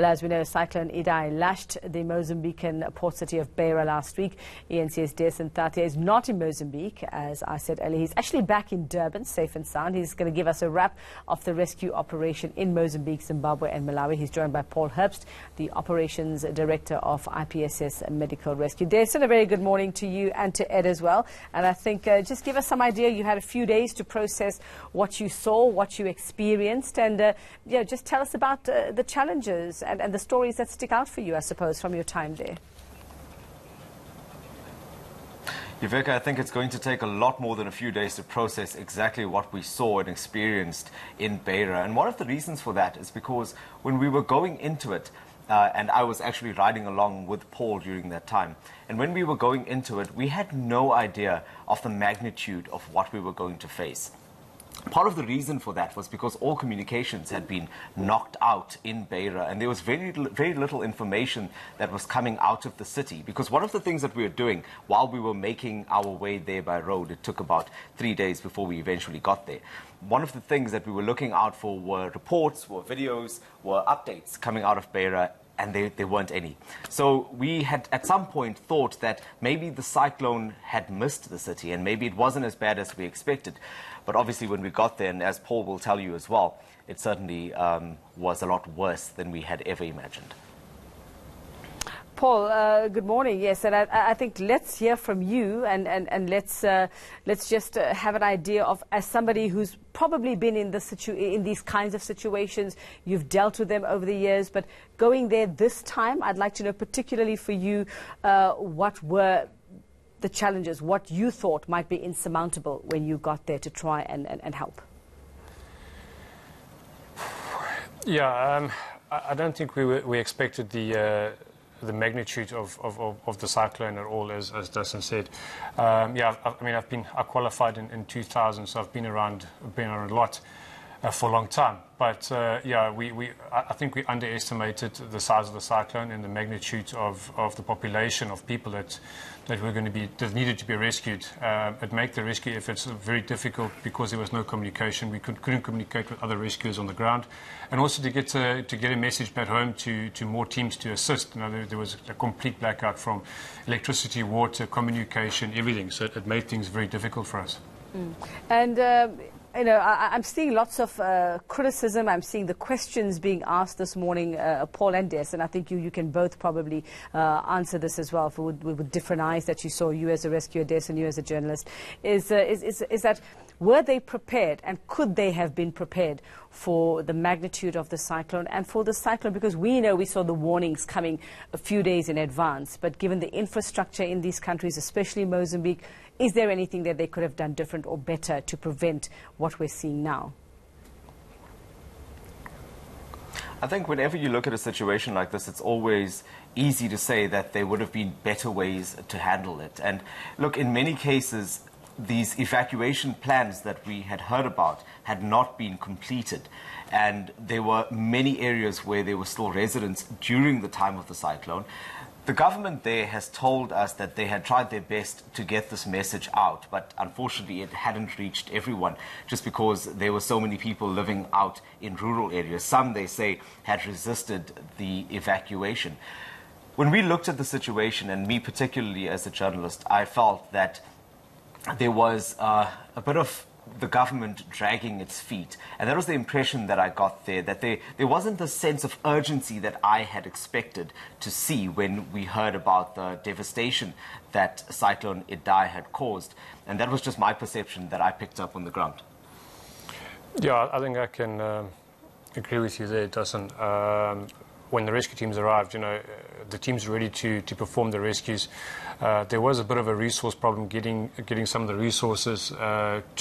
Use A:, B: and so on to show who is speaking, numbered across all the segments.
A: Well, as we know, Cyclone Idai lashed the Mozambican port city of Beira last week. eNCA's Dasen Thathiah is not in Mozambique, as I said earlier. He's actually back in Durban, safe and sound. He's going to give us a wrap of the rescue operation in Mozambique, Zimbabwe and Malawi. He's joined by Paul Herbst, the Operations Director of IPSS Medical Rescue. Dasen, a very good morning to you and to Ed as well. And I think just give us some idea. You had a few days to process what you saw, what you experienced, and just tell us about the challenges and the stories that stick out for you, I suppose, from your time there.
B: Yveka, I think it's going to take a lot more than a few days to process exactly what we saw and experienced in Beira. And one of the reasons for that is because when we were going into it, and I was actually riding along with Paul during that time, and when we were going into it, we had no idea of the magnitude of what we were going to face. Part of the reason for that was because all communications had been knocked out in Beira, and there was very little information that was coming out of the city. Because one of the things that we were doing while we were making our way there by road, it took about 3 days before we eventually got there. One of the things that we were looking out for were reports, were videos, were updates coming out of Beira, and there weren't any. So we had at some point thought that maybe the cyclone had missed the city and maybe it wasn't as bad as we expected. But obviously when we got there, and as Paul will tell you as well, it certainly was a lot worse than we had ever imagined.
A: Paul, good morning. Yes, and I think let's hear from you, and let's just have an idea of, as somebody who's probably been in these kinds of situations, you've dealt with them over the years, but going there this time, I'd like to know particularly for you what were the challenges, what you thought might be insurmountable when you got there to try and help.
C: Yeah, I don't think we expected the magnitude of the cyclone at all, as Dasen said. Yeah, I qualified in 2000, so I've been around a lot for a long time. But yeah, I think we underestimated the size of the cyclone and the magnitude of the population of people that needed to be rescued. It made the rescue efforts very difficult because there was no communication. We couldn't communicate with other rescuers on the ground, and also to get a message back home to more teams to assist. You know, there was a complete blackout from electricity, water, communication, everything. So it made things very difficult for us.
A: And you know, I'm seeing lots of criticism. I'm seeing the questions being asked this morning, Paul and Des, and I think you can both probably answer this as well with different eyes that you saw, you as a rescuer, Des, and you as a journalist. Is that, were they prepared, and could they have been prepared for the magnitude of the cyclone and for the cyclone? Because we know we saw the warnings coming a few days in advance, but given the infrastructure in these countries, especially Mozambique, is there anything that they could have done different or better to prevent what we're seeing now?
B: I think whenever you look at a situation like this, it's always easy to say that there would have been better ways to handle it. And look, in many cases, these evacuation plans that we had heard about had not been completed. And there were many areas where there were still residents during the time of the cyclone. The government there has told us that they had tried their best to get this message out, but unfortunately it hadn't reached everyone just because there were so many people living out in rural areas. Some, they say, had resisted the evacuation. When we looked at the situation, and me particularly as a journalist, I felt that there was a bit of the government dragging its feet. And that was the impression that I got there, that there wasn't the sense of urgency that I had expected to see when we heard about the devastation that Cyclone Idai had caused. And that was just my perception that I picked up on the ground.
C: Yeah, I think I can agree with you there, Dasen. When the rescue teams arrived, you know, the teams were ready to perform the rescues. There was a bit of a resource problem getting some of the resources the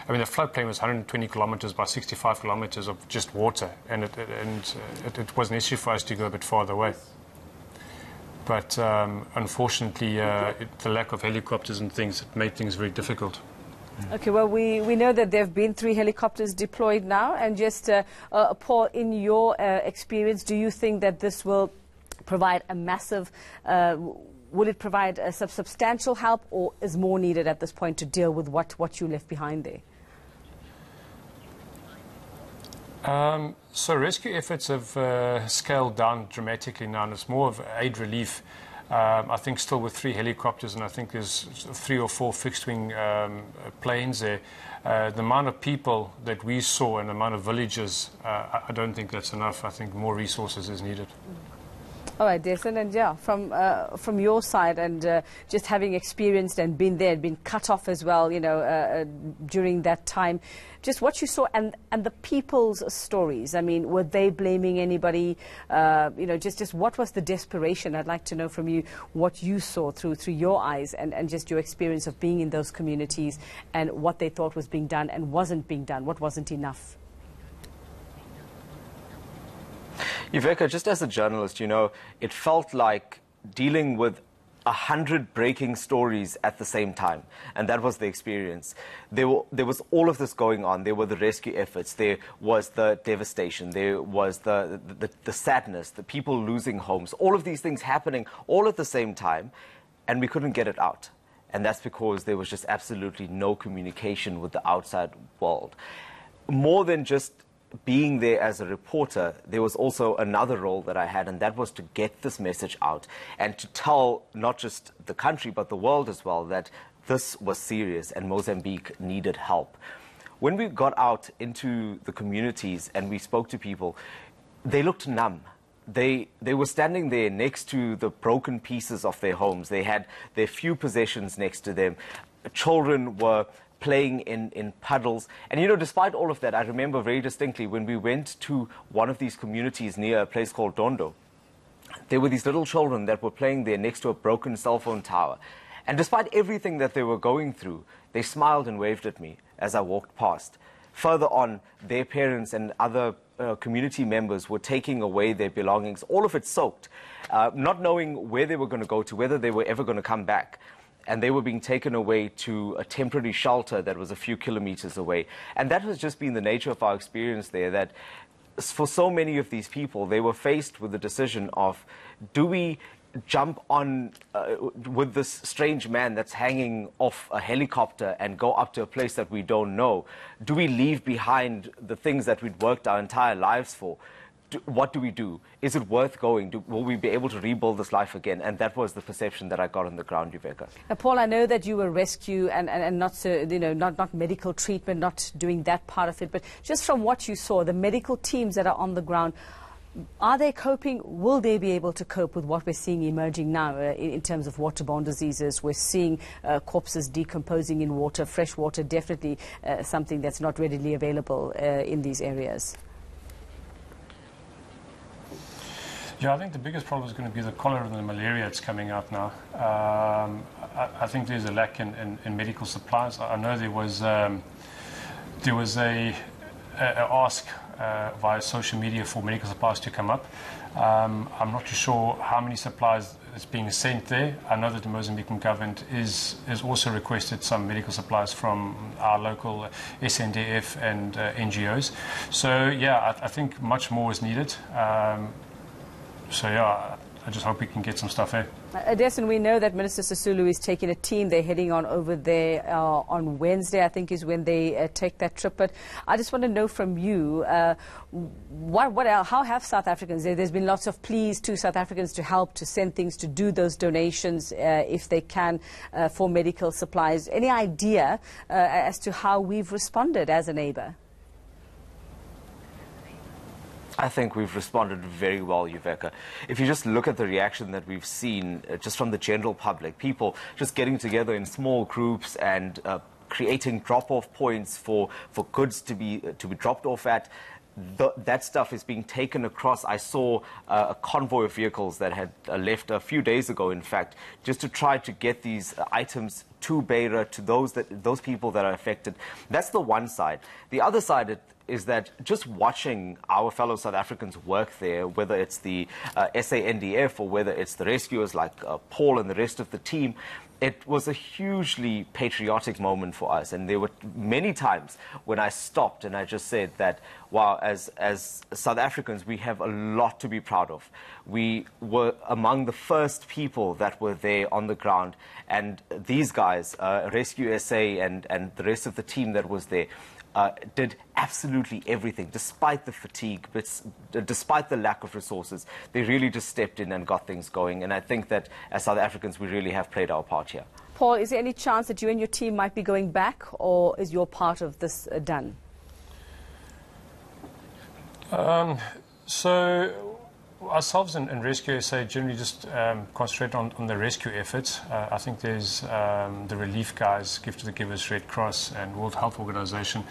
C: floodplain was 120 kilometers by 65 kilometers of just water, and it was necessary for us to go a bit farther away. But unfortunately, the lack of helicopters and things, it made things very difficult.
A: Okay, well, we know that there have been 3 helicopters deployed now. And just, Paul, in your experience, do you think that this will provide a massive, will it provide a substantial help, or is more needed at this point to deal with what you left behind there?
C: So rescue efforts have scaled down dramatically now, and it's more of aid relief. I think still with 3 helicopters, and I think there's 3 or 4 fixed-wing planes there. The amount of people that we saw and the amount of villages, I don't think that's enough. I think more resources is needed.
A: All right, Dasen, and yeah, from your side, and just having experienced and been there, been cut off as well, you know, during that time, just what you saw and the people's stories. I mean, were they blaming anybody? You know, just what was the desperation? I'd like to know from you what you saw through your eyes and just your experience of being in those communities and what they thought was being done and wasn't being done, what wasn't enough.
B: Yuveka, just as a journalist, you know, it felt like dealing with 100 breaking stories at the same time, and that was the experience. There was all of this going on. There were the rescue efforts, there was the devastation, there was the sadness, the people losing homes, all of these things happening all at the same time, and we couldn't get it out. And that's because there was just absolutely no communication with the outside world. More than just being there as a reporter, there was also another role that I had, and that was to get this message out and to tell not just the country but the world as well that this was serious and Mozambique needed help. When we got out into the communities and we spoke to people, they looked numb. They were standing there next to the broken pieces of their homes. They had their few possessions next to them. Children were playing in puddles. And, you know, despite all of that, I remember very distinctly when we went to one of these communities near a place called Dondo, there were these little children that were playing there next to a broken cell phone tower. And despite everything that they were going through, they smiled and waved at me as I walked past. Further on, their parents and other community members were taking away their belongings, all of it soaked, not knowing where they were going to go to, whether they were ever going to come back. And they were being taken away to a temporary shelter that was a few kilometers away. And that has just been the nature of our experience there, that for so many of these people, they were faced with the decision of, do we jump on with this strange man that's hanging off a helicopter and go up to a place that we don't know? Do we leave behind the things that we'd worked our entire lives for? What do we do? Is it worth going? Will we be able to rebuild this life again? And that was the perception that I got on the ground, Yuveka.
A: Paul, I know that you were rescue and not, you know, not medical treatment, not doing that part of it, but just from what you saw, the medical teams that are on the ground, are they coping? Will they be able to cope with what we're seeing emerging now in terms of waterborne diseases? We're seeing corpses decomposing in water, fresh water, definitely something that's not readily available in these areas.
C: Yeah, I think the biggest problem is going to be the cholera and the malaria that's coming out now. I think there's a lack in medical supplies. I know there was a ask via social media for medical supplies to come up. I'm not too sure how many supplies is being sent there. I know that the Mozambican government has also requested some medical supplies from our local SNDF and NGOs. So yeah, I think much more is needed. So yeah, I just hope we can get some stuff here.
A: Dasen, we know that Minister Sisulu is taking a team. They're heading on over there on Wednesday, I think is when they take that trip. But I just want to know from you, what else, how have South Africans, there's been lots of pleas to South Africans to help, to send things, to do those donations if they can for medical supplies. Any idea as to how we've responded as a neighbour?
B: I think we've responded very well, Yuveka. If you just look at the reaction that we've seen just from the general public, people just getting together in small groups and creating drop-off points for goods to be dropped off at, that stuff is being taken across. I saw a convoy of vehicles that had left a few days ago, in fact, just to try to get these items to Beira, to those people that are affected. That's the one side. The other side is that just watching our fellow South Africans work there, whether it's the SANDF or whether it's the rescuers like Paul and the rest of the team, it was a hugely patriotic moment for us. And there were many times when I stopped and I just said that, wow, as South Africans, we have a lot to be proud of. We were among the first people that were there on the ground. And these guys, Rescue SA and the rest of the team that was there, did absolutely everything, despite the fatigue, but despite the lack of resources. They really just stepped in and got things going. And I think that as South Africans, we really have played our part here.
A: Paul, is there any chance that you and your team might be going back, or is your part of this done?
C: So ourselves and Rescue SA generally just concentrate on the rescue efforts. I think there's the relief guys, Gift to the Givers, Red Cross and World Health Organization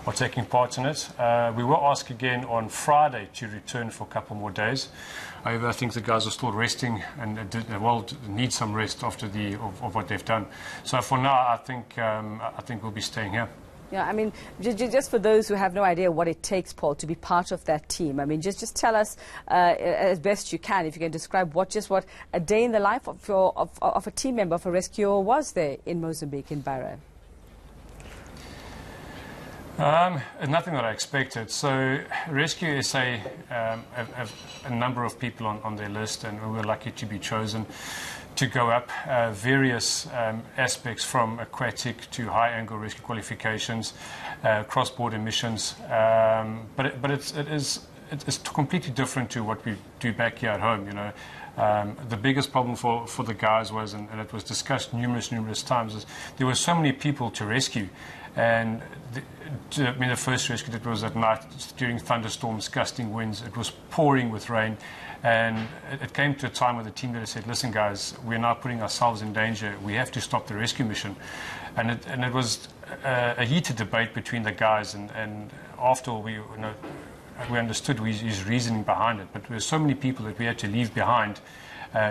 C: are taking part in it. We were asked again on Friday to return for a couple more days. However, I think the guys are still resting and need some rest after of what they've done. So for now, I think we'll be staying here.
A: Yeah, I mean, just for those who have no idea what it takes, Paul, to be part of that team, I mean, just tell us as best you can, if you can describe what a day in the life of a team member, of a rescuer, was there in Mozambique, in Beira.
C: Nothing that I expected. So Rescue SA have a number of people on their list, and we were lucky to be chosen to go up various aspects, from aquatic to high-angle rescue qualifications, cross-border missions. But it's completely different to what we do back here at home. You know, the biggest problem for the guys was, and it was discussed numerous times, is there were so many people to rescue. And the first rescue that was at night during thunderstorms, gusting winds. It was pouring with rain. And it came to a time where the team leader said, listen, guys, we're now putting ourselves in danger. We have to stop the rescue mission. And it was a heated debate between the guys. And after all, we understood his reasoning behind it. But there were so many people that we had to leave behind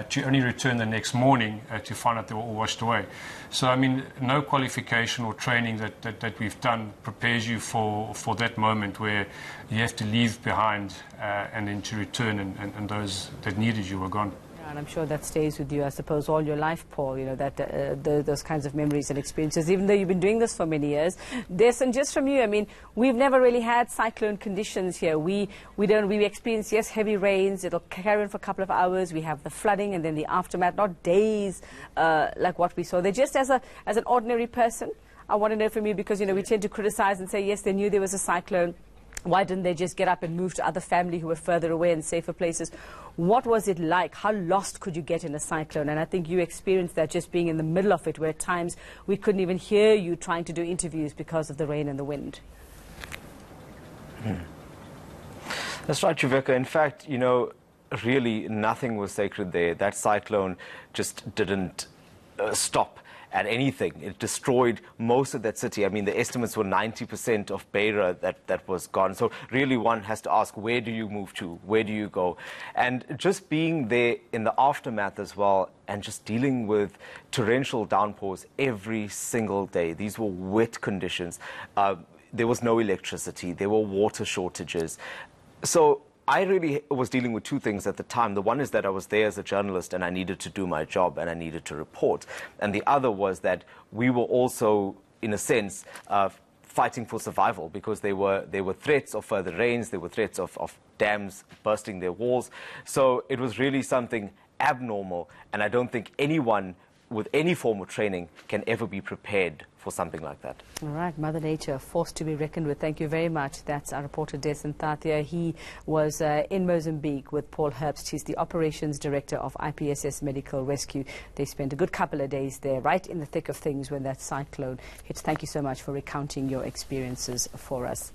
C: to only return the next morning to find out they were all washed away. So, I mean, no qualification or training that we've done prepares you for that moment where you have to leave behind and then to return, and those that needed you were gone.
A: And I'm sure that stays with you, I suppose, all your life, Paul, you know, that those kinds of memories and experiences, even though you've been doing this for many years. Dasen, just from you, I mean, we've never really had cyclone conditions here. We experience, yes, heavy rains. It'll carry on for a couple of hours. We have the flooding and then the aftermath, not days like what we saw. They're just as an ordinary person, I want to know from you, because, you know, we tend to criticize and say, yes, they knew there was a cyclone. Why didn't they just get up and move to other family who were further away and safer places? What was it like? How lost could you get in a cyclone? And I think you experienced that, just being in the middle of it, where at times we couldn't even hear you trying to do interviews because of the rain and the wind.
B: That's right, Juveka. In fact, you know, really nothing was sacred there. That cyclone just didn't stop at anything. It destroyed most of that city. I mean, the estimates were 90% of Beira that was gone. So really one has to ask, where do you move to? Where do you go? And just being there in the aftermath as well, and just dealing with torrential downpours every single day. These were wet conditions. There was no electricity. There were water shortages. So I really was dealing with two things at the time. The one is that I was there as a journalist and I needed to do my job and I needed to report. And the other was that we were also, in a sense, fighting for survival, because there were threats of further rains, there were threats of dams bursting their walls. So it was really something abnormal, and I don't think anyone with any form of training can ever be prepared for something like that.
A: All right, Mother Nature, force to be reckoned with. Thank you very much. That's our reporter, Dasen Thathiah. He was in Mozambique with Paul Herbst. He's the Operations Director of IPSS Medical Rescue. They spent a good couple of days there, right in the thick of things when that cyclone hit. Thank you so much for recounting your experiences for us.